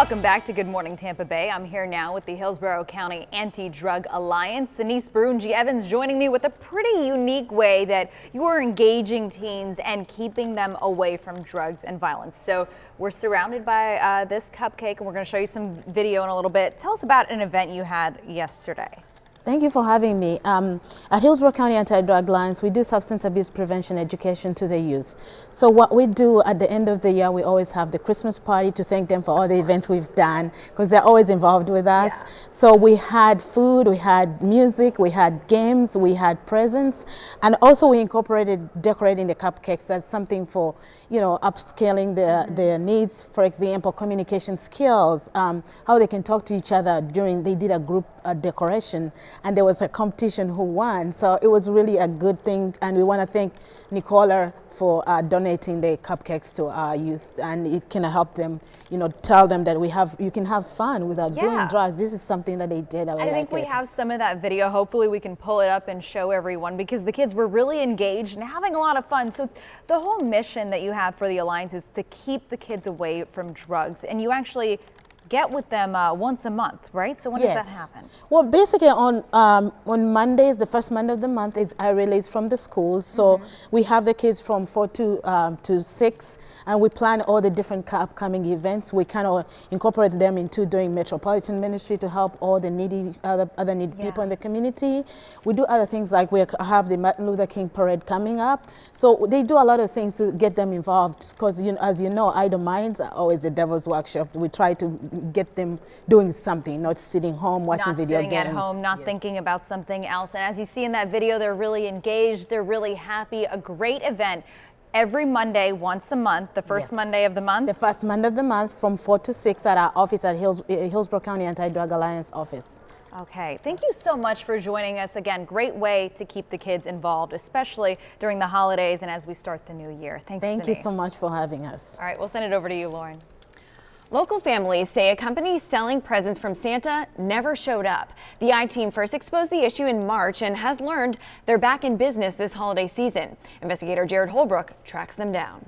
Welcome back to Good Morning Tampa Bay. I'm here now with the Hillsborough County Anti-Drug Alliance. Denise Brunji Evans joining me with a pretty unique way that you are engaging teens and keeping them away from drugs and violence. So we're surrounded by this cupcake, and we're going to show you some video in a little bit. Tell us about an event you had yesterday. Thank you for having me. At Hillsborough County Anti-Drug Alliance, we do substance abuse prevention education to the youth. So what we do at the end of the year, we always have the Christmas party to thank them for all the events we've done, because they're always involved with us. Yeah. So we had food, we had music, we had games, we had presents, and also we incorporated decorating the cupcakes as something for, you know, upscaling their needs. For example, communication skills, how they can talk to each other they did a group decoration. And there was a competition who won. So it was really a good thing. And we want to thank Nicola for donating the cupcakes to our youth. And it can help them, you know, tell them that you can have fun without doing drugs. This is something that they did. I think we have some of that video. Hopefully we can pull it up and show everyone, because the kids were really engaged and having a lot of fun. So the whole mission that you have for the Alliance is to keep the kids away from drugs. And you actually get with them once a month, right? So when does that happen? Well, basically on Mondays, the first Monday of the month is our release from the schools. So we have the kids from 4 to 6, and we plan all the different upcoming events. We kind of incorporate them into doing metropolitan ministry to help all the needy, other needy people in the community. We do other things, like we have the Martin Luther King parade coming up. So they do a lot of things to get them involved, because as you know, idle minds are always the devil's workshop. We try to get them doing something, not sitting home watching video games. Not sitting at home, not thinking about something else. And as you see in that video, they're really engaged, they're really happy. A great event every Monday, once a month, the first Monday of the month? The first Monday of the month from 4 to 6 at our office at Hillsborough County Anti-Drug Alliance office. Okay, thank you so much for joining us. Again, great way to keep the kids involved, especially during the holidays and as we start the new year. Thanks, Thank you so much for having us. All right, we'll send it over to you, Lauren. Local families say a company selling presents from Santa never showed up. The I-Team first exposed the issue in March and has learned they're back in business this holiday season. Investigator Jared Holbrook tracks them down.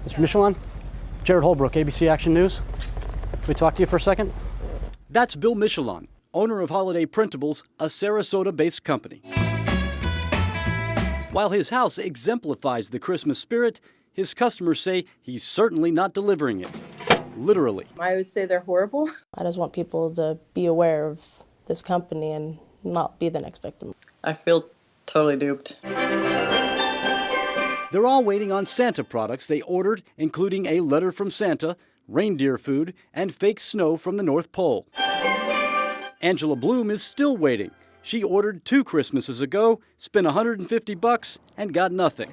Mr. Michelon, Jared Holbrook, ABC Action News. Can we talk to you for a second? That's Bill Michelon, owner of Holiday Printables, a Sarasota-based company. While his house exemplifies the Christmas spirit, his customers say he's certainly not delivering it. Literally. I would say they're horrible. I just want people to be aware of this company and not be the next victim. I feel totally duped. They're all waiting on Santa products they ordered, including a letter from Santa, reindeer food, and fake snow from the North Pole. Angela Bloom is still waiting. She ordered 2 Christmases ago, spent $150, and got nothing.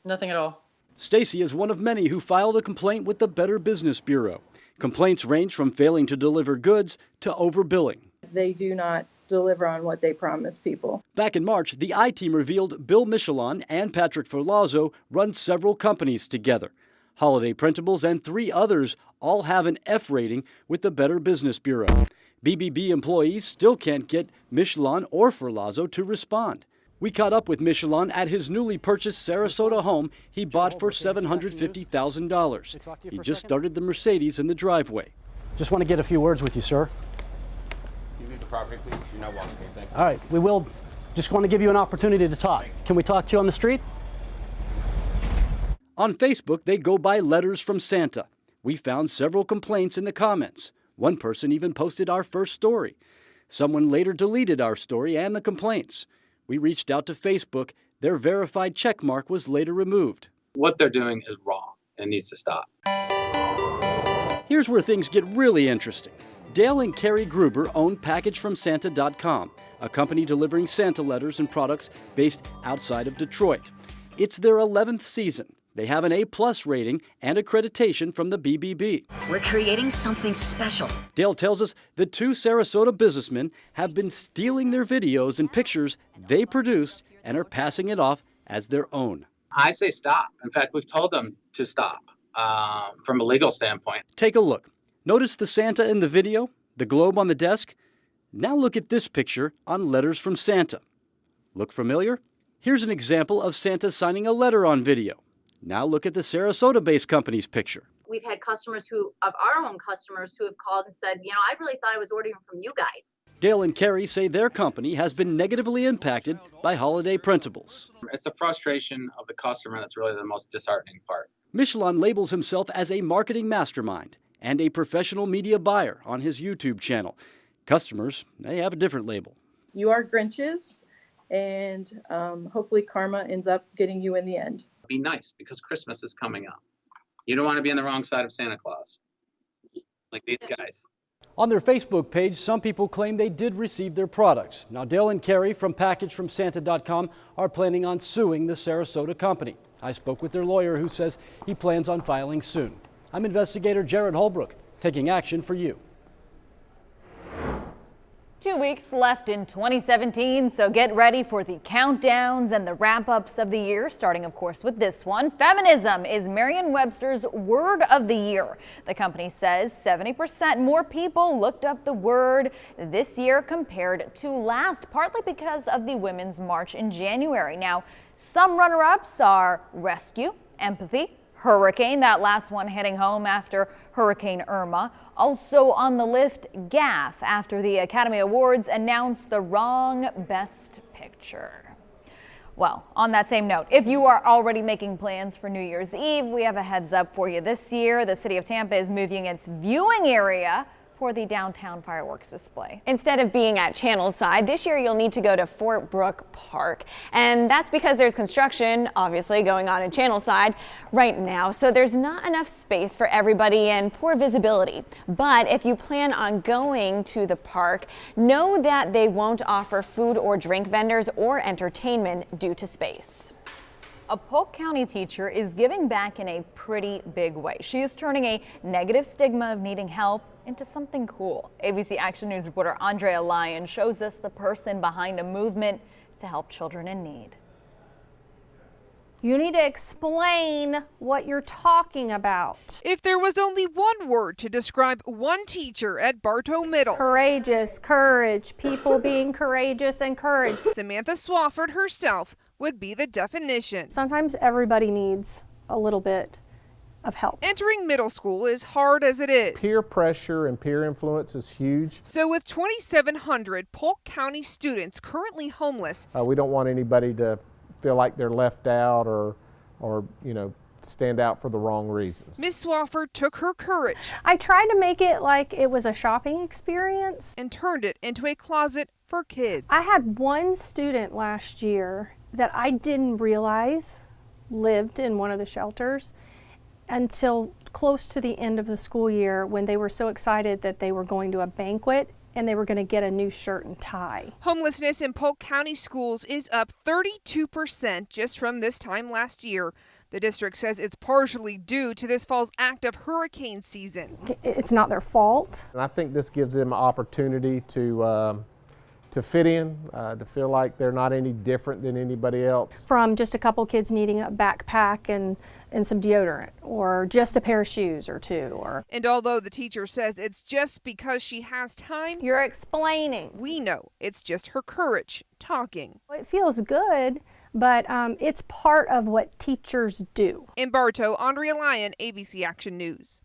Nothing at all. Stacy is one of many who filed a complaint with the Better Business Bureau. Complaints range from failing to deliver goods to overbilling. They do not deliver on what they promise people. Back in March, the I-Team revealed Bill Michelon and Patrick Ferlazzo run several companies together. Holiday Printables and 3 others all have an F rating with the Better Business Bureau. BBB employees still can't get Michelon or Ferlazzo to respond. We caught up with Michelon at his newly purchased Sarasota home he bought for $750,000. He just started the Mercedes in the driveway. Just want to get a few words with you, sir. Can you leave the property, please? You're not welcome here. Thank you. All right, we will. Just want to give you an opportunity to talk. Can we talk to you on the street? On Facebook, they go by Letters from Santa. We found several complaints in the comments. One person even posted our first story. Someone later deleted our story and the complaints. We reached out to Facebook. Their verified check mark was later removed. What they're doing is wrong and needs to stop. Here's where things get really interesting. Dale and Carrie Gruber own PackageFromSanta.com, a company delivering Santa letters and products based outside of Detroit. It's their 11th season. They have an A+ rating and accreditation from the BBB. We're creating something special. Dale tells us the 2 Sarasota businessmen have been stealing their videos and pictures they produced and are passing it off as their own. I say stop. In fact, we've told them to stop from a legal standpoint. Take a look. Notice the Santa in the video, the globe on the desk? Now look at this picture on Letters from Santa. Look familiar? Here's an example of Santa signing a letter on video. Now look at the Sarasota-based company's picture. We've had customers of our own customers who have called and said, I really thought I was ordering from you guys. Dale and Carrie say their company has been negatively impacted by holiday printables. It's the frustration of the customer that's really the most disheartening part. Michelin labels himself as a marketing mastermind and a professional media buyer on his YouTube channel. Customers, they have a different label. You are Grinches, and hopefully karma ends up getting you in the end. Be nice, because Christmas is coming up. You don't want to be on the wrong side of Santa Claus, like these guys. On their Facebook page, some people claim they did receive their products. Now, Dale and Carrie from PackageFromSanta.com are planning on suing the Sarasota company. I spoke with their lawyer, who says he plans on filing soon. I'm investigator Jared Holbrook, taking action for you. 2 weeks left in 2017, so get ready for the countdowns and the wrap-ups of the year, starting, of course, with this one. Feminism is Merriam-Webster's word of the year. The company says 70% more people looked up the word this year compared to last, partly because of the Women's March in January. Now, some runner-ups are rescue, empathy, hurricane, that last one hitting home after Hurricane Irma. Also on the list, gaffe, after the Academy Awards announced the wrong Best Picture. Well, on that same note, if you are already making plans for New Year's Eve, we have a heads up for you. This year, the city of Tampa is moving its viewing area for the downtown fireworks display. Instead of being at Channelside, this year you'll need to go to Fort Brooke Park. And that's because there's construction, obviously, going on in Channelside right now. So there's not enough space for everybody and poor visibility. But if you plan on going to the park, know that they won't offer food or drink vendors or entertainment due to space. A Polk County teacher is giving back in a pretty big way. She is turning a negative stigma of needing help into something cool. ABC Action News reporter Andrea Lyon shows us the person behind a movement to help children in need. You need to explain what you're talking about. If there was only one word to describe one teacher at Bartow Middle. Courageous, courage, people being courageous and courage. Samantha Swafford herself would be the definition. Sometimes everybody needs a little bit of help. Entering middle school is hard as it is. Peer pressure and peer influence is huge. So with 2,700 Polk County students currently homeless, we don't want anybody to feel like they're left out or stand out for the wrong reasons. Miss Swafford took her courage. I tried to make it like it was a shopping experience. And turned it into a closet for kids. I had one student last year that I didn't realize lived in one of the shelters until close to the end of the school year, when they were so excited that they were going to a banquet and they were going to get a new shirt and tie. Homelessness in Polk County schools is up 32% just from this time last year. The district says it's partially due to this fall's active hurricane season. It's not their fault. And I think this gives them an opportunity to fit in, to feel like they're not any different than anybody else. From just a couple kids needing a backpack and some deodorant, or just a pair of shoes or two. And although the teacher says it's just because she has time, you're explaining. We know it's just her courage talking. It feels good, but it's part of what teachers do. In Bartow, Andrea Lyon, ABC Action News.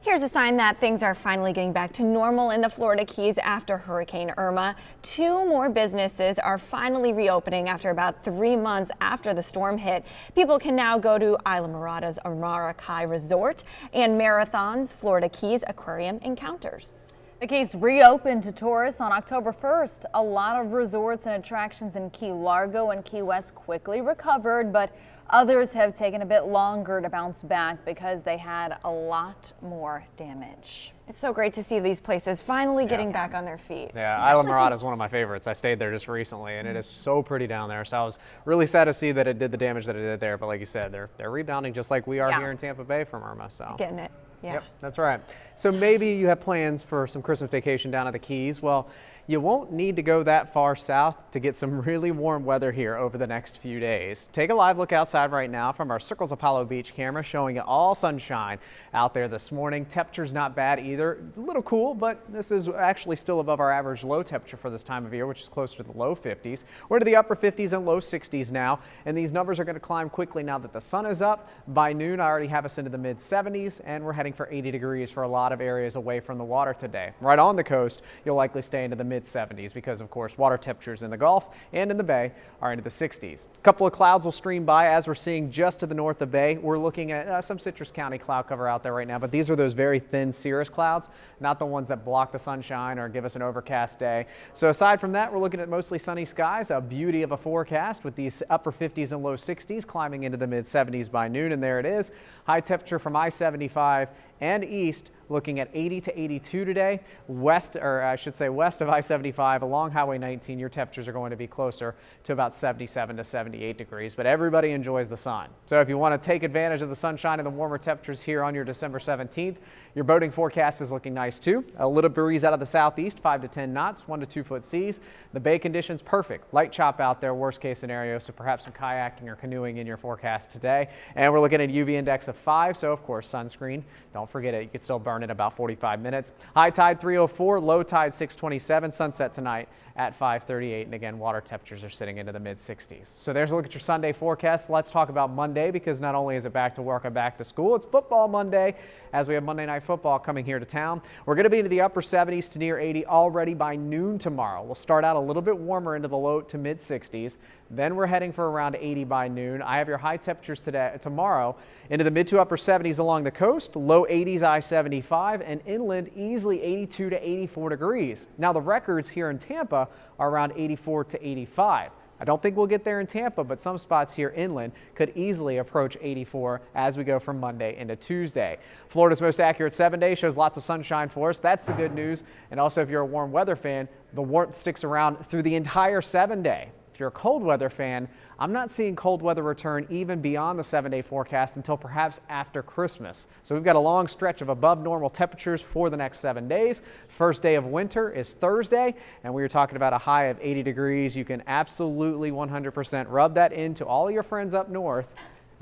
Here's a sign that things are finally getting back to normal in the Florida Keys after Hurricane Irma. 2 more businesses are finally reopening after about 3 months after the storm hit. People can now go to Isla Mirada's Amara Kai Resort and Marathon's Florida Keys Aquarium Encounters. The Keys reopened to tourists on October 1st. A lot of resorts and attractions in Key Largo and Key West quickly recovered, but others have taken a bit longer to bounce back because they had a lot more damage. It's so great to see these places finally getting back on their feet. Yeah, Isla Mirada is one of my favorites. I stayed there just recently, and it is so pretty down there. So I was really sad to see that it did the damage that it did there. But like you said, they're rebounding just like we are here in Tampa Bay from Irma. So getting it. Yeah. Yep, that's right. So maybe you have plans for some Christmas vacation down at the Keys. Well, you won't need to go that far south to get some really warm weather here over the next few days. Take a live look outside right now from our Circles Apollo Beach camera, showing you all sunshine out there this morning. Temperature's not bad either. A little cool, but this is actually still above our average low temperature for this time of year, which is closer to the low 50s. We're to the upper 50s and low 60s now, and these numbers are going to climb quickly now that the sun is up. By noon, I already have us into the mid 70s, and we're heading for 80 degrees for a lot of areas away from the water today. Right on the coast, you'll likely stay into the mid 70s because, of course, water temperatures in the Gulf and in the Bay are into the 60s. A couple of clouds will stream by as we're seeing just to the north of Bay. We're looking at some Citrus County cloud cover out there right now, but these are those very thin cirrus clouds, not the ones that block the sunshine or give us an overcast day. So aside from that, we're looking at mostly sunny skies, a beauty of a forecast with these upper 50s and low 60s climbing into the mid 70s by noon, and there it is. High temperature from I-75 and east, looking at 80 to 82 today. West of I-75 along Highway 19, your temperatures are going to be closer to about 77 to 78 degrees, but everybody enjoys the sun. So if you want to take advantage of the sunshine and the warmer temperatures here on your December 17th, your boating forecast is looking nice too. A little breeze out of the southeast, 5 to 10 knots, 1 to 2 foot seas. The bay conditions perfect. Light chop out there, worst case scenario, so perhaps some kayaking or canoeing in your forecast today. And we're looking at a UV index of 5, so of course sunscreen. Don't forget it. You could still burn in about 45 minutes. High tide 304, low tide 627, sunset tonight at 5:38, and again, water temperatures are sitting into the mid 60s. So there's a look at your Sunday forecast. Let's talk about Monday, because not only is it back to work and back to school, it's football Monday as we have Monday Night Football coming here to town. We're going to be into the upper 70s to near 80 already by noon tomorrow. We'll start out a little bit warmer into the low to mid 60s. Then we're heading for around 80 by noon. I have your high temperatures tomorrow into the mid to upper 70s along the coast, low 80s I-75, and inland easily 82 to 84 degrees. Now the records here in Tampa are around 84 to 85. I don't think we'll get there in Tampa, but some spots here inland could easily approach 84 as we go from Monday into Tuesday. Florida's most accurate 7-day shows lots of sunshine for us. That's the good news. And also, if you're a warm weather fan, the warmth sticks around through the entire 7-day. If you're a cold weather fan, I'm not seeing cold weather return even beyond the 7-day forecast until perhaps after Christmas. So we've got a long stretch of above normal temperatures for the next 7 days. First day of winter is Thursday, and we were talking about a high of 80 degrees. You can absolutely 100% rub that into all your friends up north,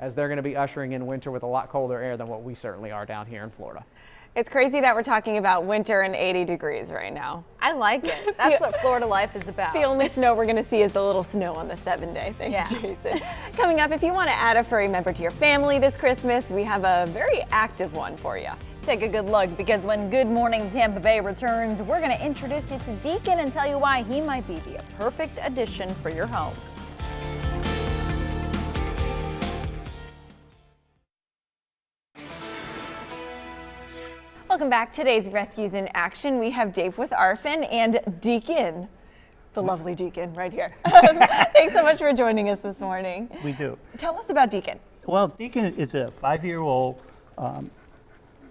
as they're going to be ushering in winter with a lot colder air than what we certainly are down here in Florida. It's crazy that we're talking about winter and 80 degrees right now. I like it. That's what Florida life is about. The only snow we're going to see is the little snow on the 7-day. Thanks, Jason. Coming up, if you want to add a furry member to your family this Christmas, we have a very active one for you. Take a good look, because when Good Morning Tampa Bay returns, we're going to introduce you to Deacon and tell you why he might be the perfect addition for your home. Welcome back. Today's Rescues in Action. We have Dave with Arfin and Deacon, the lovely Deacon right here. Thanks so much for joining us this morning. We do. Tell us about Deacon. Well, Deacon is a 5-year-old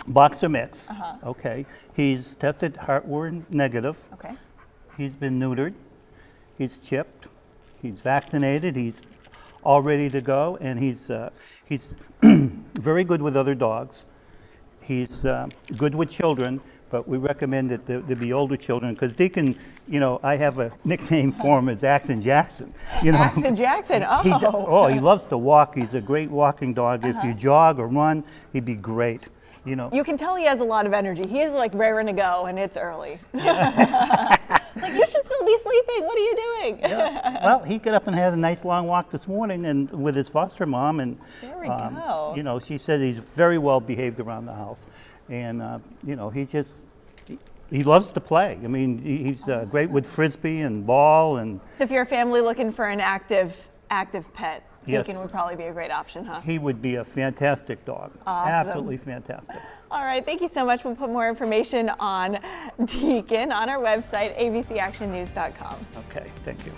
boxer mix. Okay. He's tested heartworm negative. Okay. He's been neutered. He's chipped. He's vaccinated. He's all ready to go, and he's very good with other dogs. He's good with children, but we recommend that there be older children, because Deacon, you know, I have a nickname for him as Axon Jackson. You know, Axon Jackson, oh. He loves to walk. He's a great walking dog. If you jog or run, he'd be great. You know. You can tell he has a lot of energy. He is like raring to go, and it's early. Like, you should still be sleeping. What are you doing? Yeah. Well, he got up and had a nice long walk this morning, and with his foster mom, and there we go. You know, she said he's very well behaved around the house, and you know, he loves to play. I mean, he's great with frisbee and ball, and. So if you're a family looking for an active pet, Yes. Deacon would probably be a great option, huh? He would be a fantastic dog. Awesome. Absolutely fantastic. All right, thank you so much. We'll put more information on Deacon on our website, abcactionnews.com. Okay, thank you.